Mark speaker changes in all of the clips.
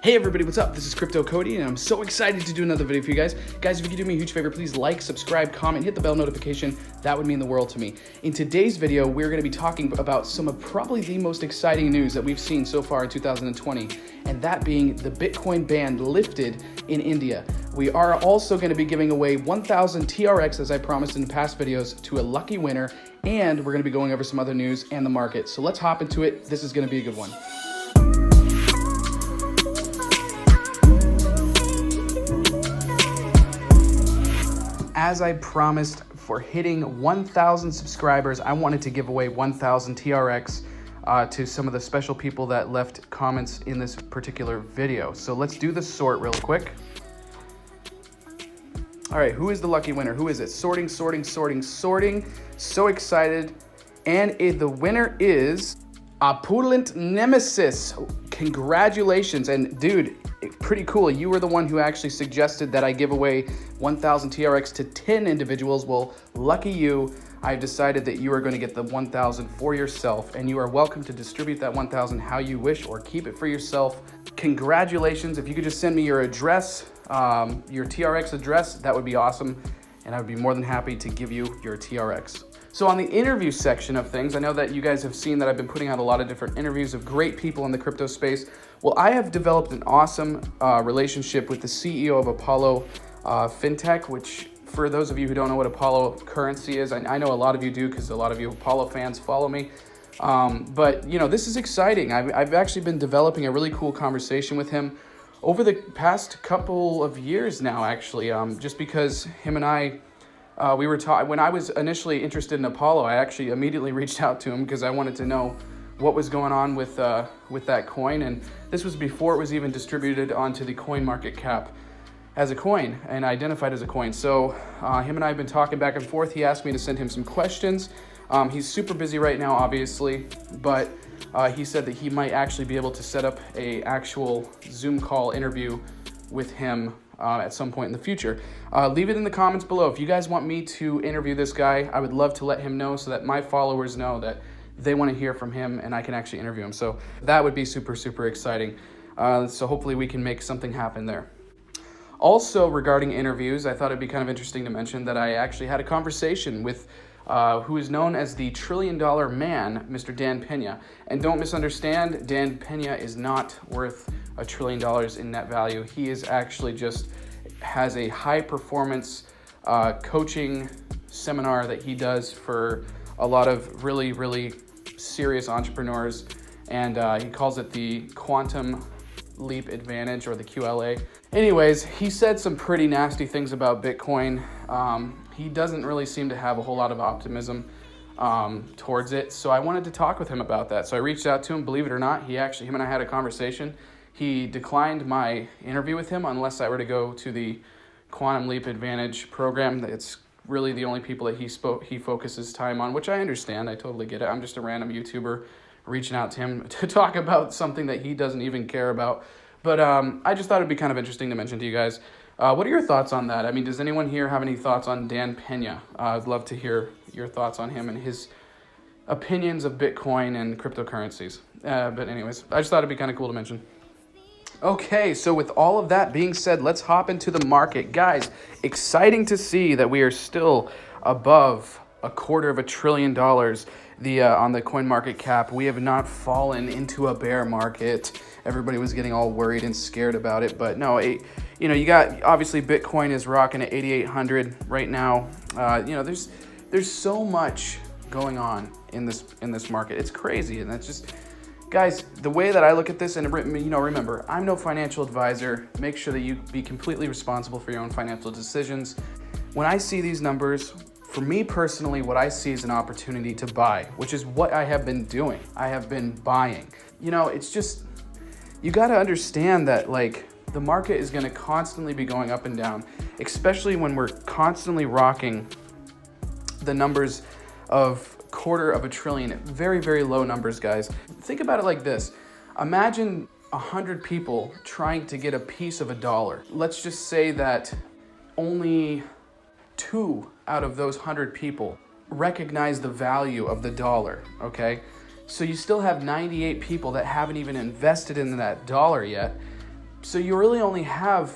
Speaker 1: Hey everybody, what's up? This is Crypto Cody, and I'm so excited to do another video for you guys. Guys, if you could do me a huge favor, please like, subscribe, comment, hit the bell notification. That would mean the world to me. In today's video, we're going to be talking about some of probably the most exciting news that we've seen so far in 2020, and that being the Bitcoin ban lifted in India. We are also going to be giving away 1,000 TRX, as I promised in past videos, to a lucky winner, and we're going to be going over some other news and the market. So let's hop into it. This is going to be a good one. As I promised, for hitting 1,000 subscribers, I wanted to give away 1,000 TRX to some of the special people that left comments in this particular video. So let's do the sort real quick. All right, who is the lucky winner? Who is it? Sorting. So excited. And the winner is Opulent Nemesis. Congratulations. And dude, pretty cool. You were the one who actually suggested that I give away 1,000 TRX to 10 individuals. Well, lucky you. I've decided that you are going to get the 1,000 for yourself, and you are welcome to distribute that 1,000 how you wish or keep it for yourself. Congratulations. If you could just send me your address, your TRX address, that would be awesome, and I would be more than happy to give you your TRX. So on the interview section of things, I know that you guys have seen that I've been putting out a lot of different interviews of great people in the crypto space. Well, I have developed an awesome relationship with the CEO of Apollo FinTech, which for those of you who don't know what Apollo currency is, I know a lot of you do because a lot of you Apollo fans follow me. But you know, this is exciting. I've actually been developing a really cool conversation with him over the past couple of years now, actually, just because him and I, we were when I was initially interested in Apollo, I actually immediately reached out to him because I wanted to know what was going on with that coin, and this was before it was even distributed onto the coin market cap as a coin and identified as a coin. So him and I have been talking back and forth. He asked me to send him some questions. He's super busy right now, obviously, but he said that he might actually be able to set up a actual Zoom call interview with him at some point in the future. Leave it in the comments below. If you guys want me to interview this guy, I would love to let him know so that my followers know that they want to hear from him and I can actually interview him. So that would be super, super exciting. So hopefully we can make something happen there. Also, regarding interviews, I thought it'd be kind of interesting to mention that I actually had a conversation with who is known as the $1 trillion man, Mr. Dan Peña. And don't misunderstand, Dan Peña is not worth $1 trillion in net value. He is actually just has a high performance coaching seminar that he does for a lot of really, really serious entrepreneurs. And he calls it the Quantum Leap Advantage, or the QLA. Anyways, he said some pretty nasty things about Bitcoin. He doesn't really seem to have a whole lot of optimism towards it. So I wanted to talk with him about that. So I reached out to him. Believe it or not, him and I had a conversation. He declined my interview with him unless I were to go to the Quantum Leap Advantage program. It's really the only people that he focuses time on, which I understand. I totally get it. I'm just a random YouTuber reaching out to him to talk about something that he doesn't even care about. But I just thought it'd be kind of interesting to mention to you guys. What are your thoughts on that? I mean, does anyone here have any thoughts on Dan Peña? I'd love to hear your thoughts on him and his opinions of Bitcoin and cryptocurrencies. But anyways, I just thought it'd be kind of cool to mention. Okay, so with all of that being said, let's hop into the market. Guys, exciting to see that we are still above $250 billion on the coin market cap. We have not fallen into a bear market. Everybody was getting all worried and scared about it, but no, you got, obviously Bitcoin is rocking at 8,800 right now. There's so much going on in this market. It's crazy, and that's just, guys, the way that I look at this, and remember, I'm no financial advisor. Make sure that you be completely responsible for your own financial decisions. When I see these numbers, for me personally, what I see is an opportunity to buy, which is what I have been doing. I have been buying. It's just, you got to understand that the market is going to constantly be going up and down, especially when we're constantly rocking the numbers of $250 billion, very, very low numbers, guys. Think about it like this. Imagine 100 people trying to get a piece of $1. Let's just say that only 2 out of those 100 people recognize the value of the dollar, okay? So you still have 98 people that haven't even invested in that dollar yet. So you really only have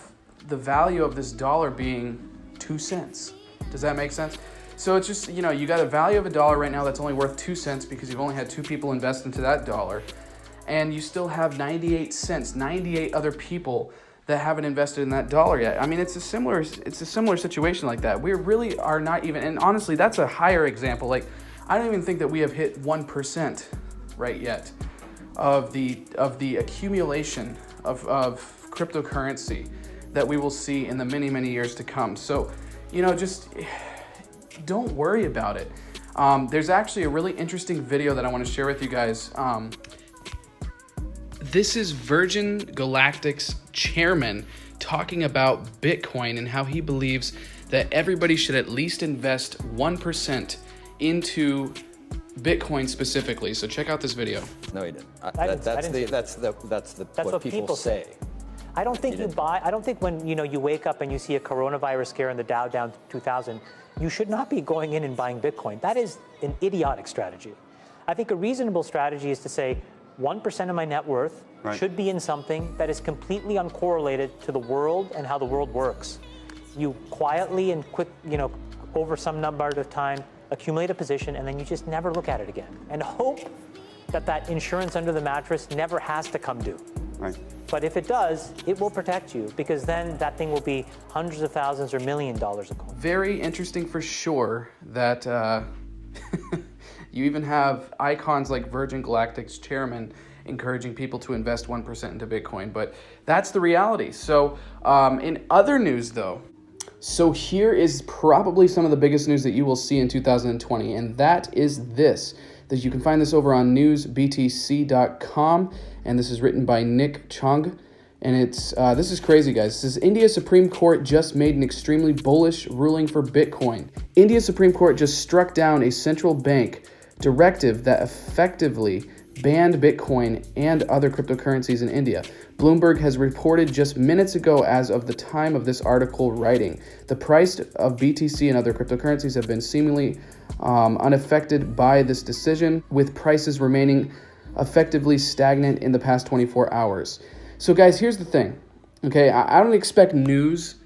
Speaker 1: the value of this dollar being 2 cents. Does that make sense? So it's just, you know, you got a value of a dollar right now that's only worth 2 cents because you've only had 2 people invest into that dollar. And you still have 98 cents, 98 other people that haven't invested in that dollar yet. I mean, it's a similar situation like that. We really are not even, and honestly, that's a higher example. Like, I don't even think that we have hit 1% right yet of the accumulation of cryptocurrency that we will see in the many, many years to come. So, you know, just don't worry about it. There's actually a really interesting video that I want to share with you guys. This is Virgin Galactic's chairman talking about Bitcoin and how he believes that everybody should at least invest 1% into Bitcoin specifically. So check out this video.
Speaker 2: No, he didn't. That's what people say.
Speaker 3: I don't think I don't think when you wake up and you see a coronavirus scare and the Dow down 2,000, you should not be going in and buying Bitcoin. That is an idiotic strategy. I think a reasonable strategy is to say 1% of my net worth should be in something that is completely uncorrelated to the world and how the world works. You quietly and quick, over some number of time, accumulate a position, and then you just never look at it again. And hope that insurance under the mattress never has to come due.
Speaker 2: Right.
Speaker 3: But if it does, it will protect you, because then that thing will be hundreds of thousands or $1 million a coin.
Speaker 1: Very interesting for sure that you even have icons like Virgin Galactic's chairman encouraging people to invest 1% into Bitcoin, but that's the reality. So in other news though, so here is probably some of the biggest news that you will see in 2020, and that is this. That you can find this over on newsbtc.com, and this is written by Nick Chung, and it's this is crazy, guys. It says India's Supreme Court just made an extremely bullish ruling for Bitcoin. India's Supreme Court just struck down a central bank directive that effectively banned Bitcoin and other cryptocurrencies in India. Bloomberg has reported just minutes ago, as of the time of this article writing. The price of BTC and other cryptocurrencies have been seemingly unaffected by this decision, with prices remaining effectively stagnant in the past 24 hours. So guys, here's the thing, okay? I don't expect news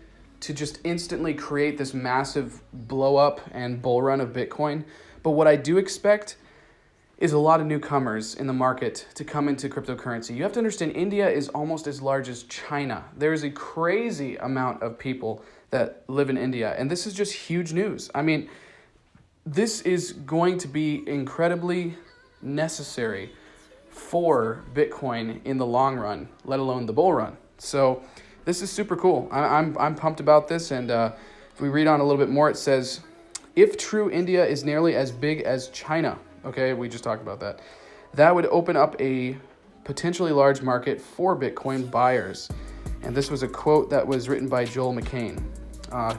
Speaker 1: to just instantly create this massive blow up and bull run of Bitcoin, but what I do expect is a lot of newcomers in the market to come into cryptocurrency. You have to understand, India is almost as large as China. There is a crazy amount of people that live in India, and this is just huge news. I mean, this is going to be incredibly necessary for Bitcoin in the long run, let alone the bull run. So this is super cool. I'm pumped about this, and if we read on a little bit more, it says, if true, India is nearly as big as China. Okay, we just talked about that. That would open up a potentially large market for Bitcoin buyers. And this was a quote that was written by Joel McCain,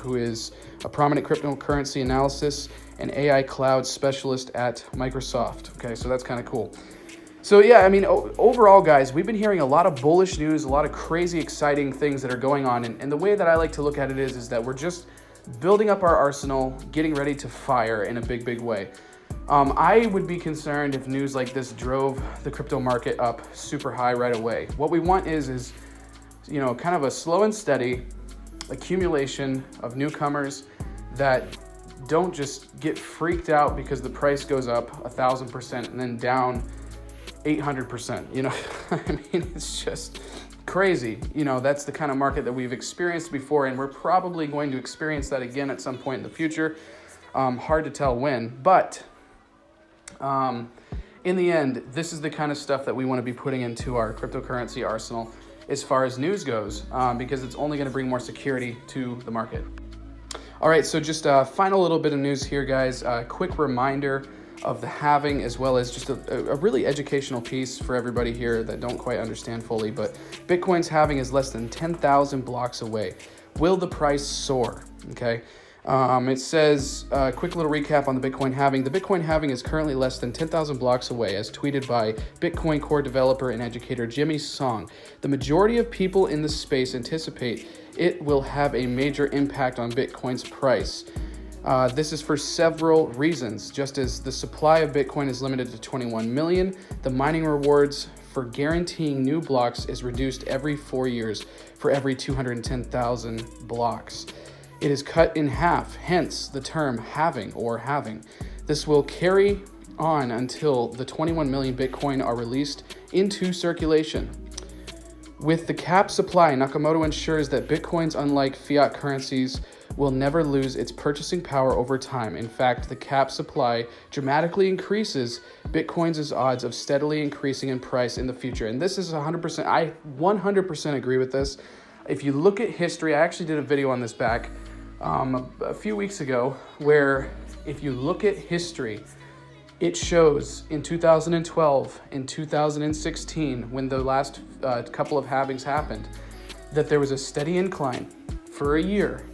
Speaker 1: who is a prominent cryptocurrency analysis and AI cloud specialist at Microsoft. Okay, so that's kind of cool. So yeah, I mean, overall, guys, we've been hearing a lot of bullish news, a lot of crazy, exciting things that are going on. And the way that I like to look at it is that we're just building up our arsenal, getting ready to fire in a big, big way. I would be concerned if news like this drove the crypto market up super high right away. What we want is kind of a slow and steady accumulation of newcomers that don't just get freaked out because the price goes up 1,000% and then down 800%. I mean, it's just crazy. That's the kind of market that we've experienced before, and we're probably going to experience that again at some point in the future. Hard to tell when, but in the end, this is the kind of stuff that we want to be putting into our cryptocurrency arsenal as far as news goes, because it's only going to bring more security to the market. All right, so just a final little bit of news here, guys. A quick reminder of the halving, as well as just a really educational piece for everybody here that don't quite understand fully, but Bitcoin's halving is less than 10,000 blocks away. Will the price soar? Okay. It says, quick little recap on the Bitcoin halving. The Bitcoin halving is currently less than 10,000 blocks away, as tweeted by Bitcoin core developer and educator Jimmy Song. The majority of people in the space anticipate it will have a major impact on Bitcoin's price. This is for several reasons. Just as the supply of Bitcoin is limited to 21 million, the mining rewards for for guaranteeing new blocks is reduced every 4 years for every 210,000 blocks. It is cut in half, hence the term halving or halving. This will carry on until the 21 million Bitcoin are released into circulation. With the cap supply, Nakamoto ensures that Bitcoins, unlike fiat currencies, will never lose its purchasing power over time. In fact, the cap supply dramatically increases Bitcoin's odds of steadily increasing in price in the future. And this is 100%, I 100% agree with this. If you look at history, I actually did a video on this back a few weeks ago, where if you look at history, it shows in 2012, in 2016, when the last couple of halvings happened, that there was a steady incline for a year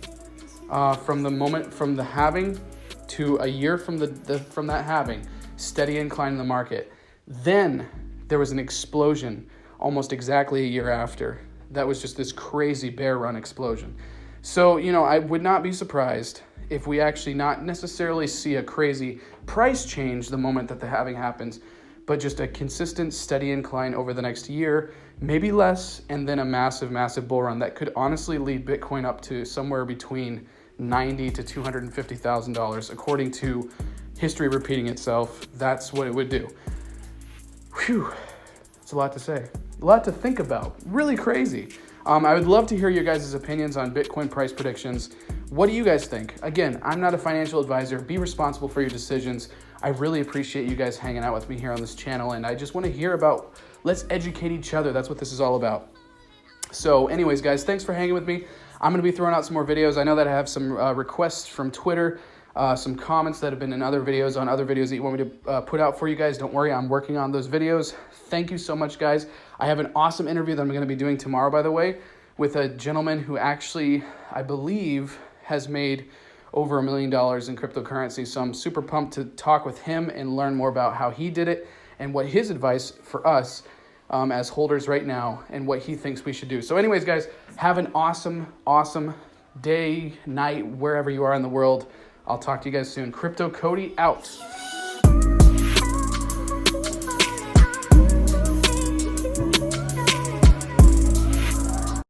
Speaker 1: from the halving to a year from that halving, steady incline in the market. Then there was an explosion almost exactly a year after. That was just this crazy bear run explosion. So, I would not be surprised if we actually not necessarily see a crazy price change the moment that the halving happens, but just a consistent, steady incline over the next year, maybe less, and then a massive, massive bull run that could honestly lead Bitcoin up to somewhere between $90,000 to $250,000, according to history repeating itself. That's what it would do. Whew, it's a lot to say, a lot to think about. Really crazy. I would love to hear your guys' opinions on Bitcoin price predictions. What do you guys think? Again, I'm not a financial advisor. Be responsible for your decisions. I really appreciate you guys hanging out with me here on this channel, and I just want to hear about, let's educate each other. That's what this is all about. So anyways, guys, thanks for hanging with me. I'm going to be throwing out some more videos. I know that I have some requests from Twitter, some comments that have been in other videos on other videos that you want me to put out for you guys. Don't worry, I'm working on those videos. Thank you so much, guys. I have an awesome interview that I'm going to be doing tomorrow, by the way, with a gentleman who actually, I believe, has made over $1 million in cryptocurrency. So I'm super pumped to talk with him and learn more about how he did it and what his advice for us as holders right now and what he thinks we should do. So anyways, guys, have an awesome, awesome day, night, wherever you are in the world. I'll talk to you guys soon. Crypto Cody out.